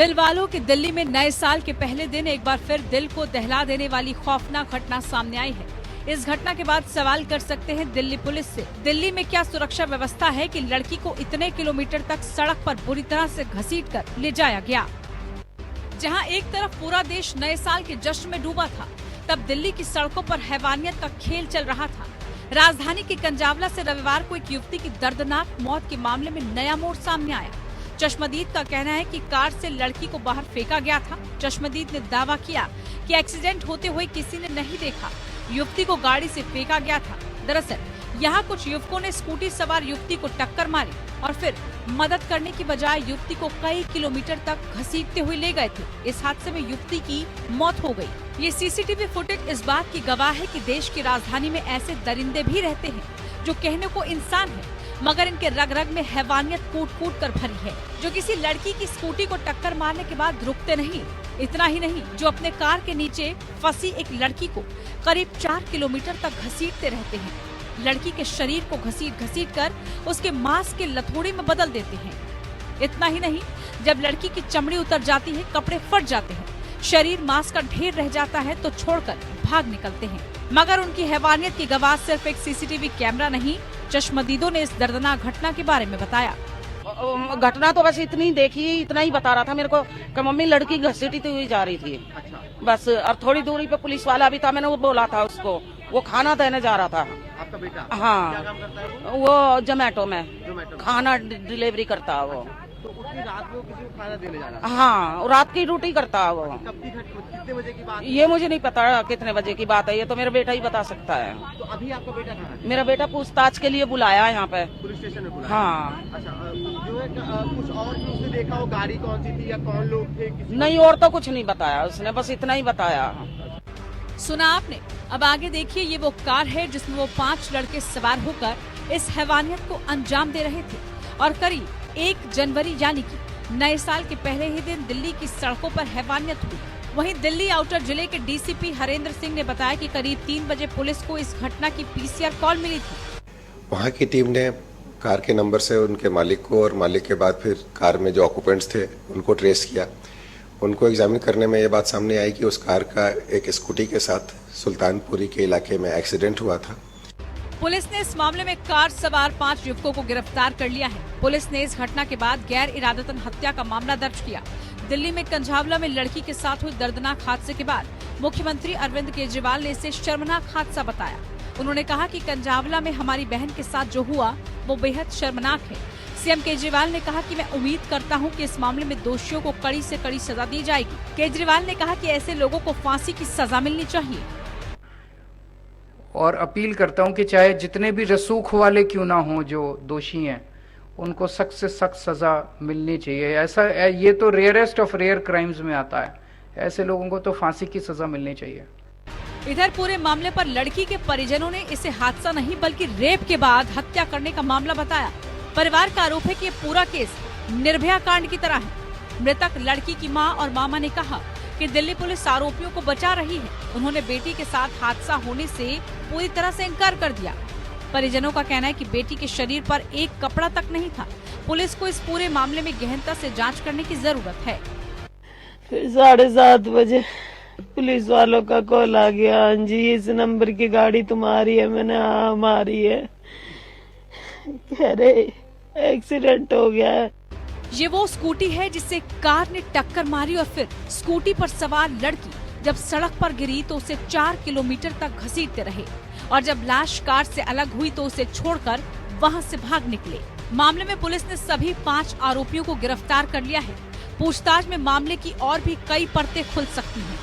दिल वालों के दिल्ली में नए साल के पहले दिन एक बार फिर दिल को दहला देने वाली खौफनाक घटना सामने आई है। इस घटना के बाद सवाल कर सकते हैं दिल्ली पुलिस से, दिल्ली में क्या सुरक्षा व्यवस्था है कि लड़की को इतने किलोमीटर तक सड़क पर बुरी तरह से घसीटकर ले जाया गया। जहां एक तरफ पूरा देश नए साल के जश्न में डूबा था, तब दिल्ली की सड़कों पर हैवानियत का खेल चल रहा था। राजधानी के कंजावला से रविवार को एक युवती की दर्दनाक मौत के मामले में नया मोड़ सामने आया। चश्मदीद का कहना है कि कार से लड़की को बाहर फेंका गया था। चश्मदीद ने दावा किया कि एक्सीडेंट होते हुए किसी ने नहीं देखा, युवती को गाड़ी से फेंका गया था। दरअसल यहाँ कुछ युवकों ने स्कूटी सवार युवती को टक्कर मारी और फिर मदद करने की बजाय युवती को कई किलोमीटर तक घसीटते हुए ले गए थे। इस हादसे में युवती की मौत हो गई। ये सीसीटीवी फुटेज इस बात की गवाह है कि देश की राजधानी में ऐसे दरिंदे भी रहते हैं जो कहने को इंसान है, मगर इनके रग रग में हैवानियत कूट कूट कर भरी है, जो किसी लड़की की स्कूटी को टक्कर मारने के बाद रुकते नहीं। इतना ही नहीं, जो अपने कार के नीचे फंसी एक लड़की को करीब 4 किलोमीटर तक घसीटते रहते हैं। लड़की के शरीर को घसीट कर उसके मांस के लथोड़े में बदल देते हैं। इतना ही नहीं, जब लड़की की चमड़ी उतर जाती है, कपड़े फट जाते हैं, शरीर मांस का ढेर रह जाता है, तो छोड़कर भाग निकलते हैं। मगर उनकी हैवानियत की गवाह सिर्फ एक सीसीटीवी कैमरा नहीं, चश्मदीदों ने इस दर्दनाक घटना के बारे में बताया। घटना तो बस इतनी देखी, इतना ही बता रहा था मेरे को कि मम्मी लड़की घसीटती हुई जा रही थी। अच्छा। बस और थोड़ी दूरी पे पुलिस वाला भी था, मैंने वो बोला था उसको, वो खाना देने जा रहा था। आपका बेटा? हाँ। क्या काम करता है वो जोमेटो में जोमेटो खाना डिलीवरी करता है वो। तो उतनी रात में वो किसी को खाना देने जा रहा है? हाँ, रात की ड्यूटी करता है वो। कब की कितने बजे की बात? ये मुझे नहीं पता कितने बजे की बात है, ये तो मेरा बेटा ही बता सकता है। तो अभी आपका बेटा कहाँ है? मेरा बेटा पूछताछ के लिए बुलाया है यहाँ पे पुलिस स्टेशन में बुलाया? हाँ। अच्छा, जो है कुछ और भी उसने देखा हो, गाड़ी कौन सी थी या कौन लोग थे? नहीं, और तो कुछ नहीं बताया उसने, बस इतना ही बताया। सुना आपने। अब आगे देखिए, ये वो कार है जिसमें वो 5 लड़के सवार होकर इस हैवानियत को अंजाम दे रहे थे और करीब 1 जनवरी यानी कि नए साल के पहले ही दिन दिल्ली की सड़कों पर हैवानियत हुई। वहीं दिल्ली आउटर जिले के डीसीपी हरेंद्र सिंह ने बताया कि करीब 3 बजे पुलिस को इस घटना की पीसीआर कॉल मिली थी। वहाँ की टीम ने कार के नंबर से उनके मालिक को और मालिक के बाद फिर कार में जो ऑक्यूपेंट्स थे उनको ट्रेस किया। उनको एग्जामिन करने में ये बात सामने आई कि उस कार का एक स्कूटी के साथ सुल्तानपुरी के इलाके में एक्सीडेंट हुआ था। पुलिस ने इस मामले में कार सवार 5 युवकों को गिरफ्तार कर लिया है। पुलिस ने इस घटना के बाद गैर इरादतन हत्या का मामला दर्ज किया। दिल्ली में कंझावला में लड़की के साथ हुई दर्दनाक हादसे के बाद मुख्यमंत्री अरविंद केजरीवाल ने इसे शर्मनाक हादसा बताया। उन्होंने कहा कि कंझावला में हमारी बहन के साथ जो हुआ वो बेहद शर्मनाक है। सीएम केजरीवाल ने कहा कि मैं उम्मीद करता हूं कि इस मामले में दोषियों को कड़ी से कड़ी सजा दी जाएगी। केजरीवाल ने कहा कि ऐसे लोगों को फांसी की सजा मिलनी चाहिए और अपील करता हूं कि चाहे जितने भी रसूख वाले क्यों ना हों जो दोषी हैं, उनको सख्त से सख्त सजा मिलनी चाहिए। ऐसा ये तो रेयरेस्ट ऑफ रेयर क्राइम्स में आता है, ऐसे लोगों को तो फांसी की सजा मिलनी चाहिए। इधर पूरे मामले पर लड़की के परिजनों ने इसे हादसा नहीं बल्कि रेप के बाद हत्या करने का मामला बताया। परिवार का आरोप है कि ये पूरा केस निर्भया कांड की तरह है। मृतक लड़की की मां और मामा ने कहा कि दिल्ली पुलिस आरोपियों को बचा रही है। उन्होंने बेटी के साथ हादसा होने से पूरी तरह से इनकार कर दिया। परिजनों का कहना है कि बेटी के शरीर पर एक कपड़ा तक नहीं था। पुलिस को इस पूरे मामले में गहनता से जांच करने की जरूरत है। फिर 7:30 बजे पुलिस वालों का कॉल आ गया, हाँ जी इस नंबर की गाड़ी तुम्हारी है। मैंने हाँ हमारी है। कह रहे एक्सीडेंट हो गया है। ये वो स्कूटी है जिससे कार ने टक्कर मारी और फिर स्कूटी पर सवार लड़की जब सड़क पर गिरी तो उसे 4 किलोमीटर तक घसीटते रहे और जब लाश कार से अलग हुई तो उसे छोड़कर वहां से भाग निकले। मामले में पुलिस ने सभी 5 आरोपियों को गिरफ्तार कर लिया है। पूछताछ में मामले की और भी कई परतें खुल सकती हैं।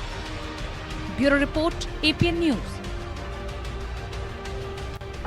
Bureau report, APN news.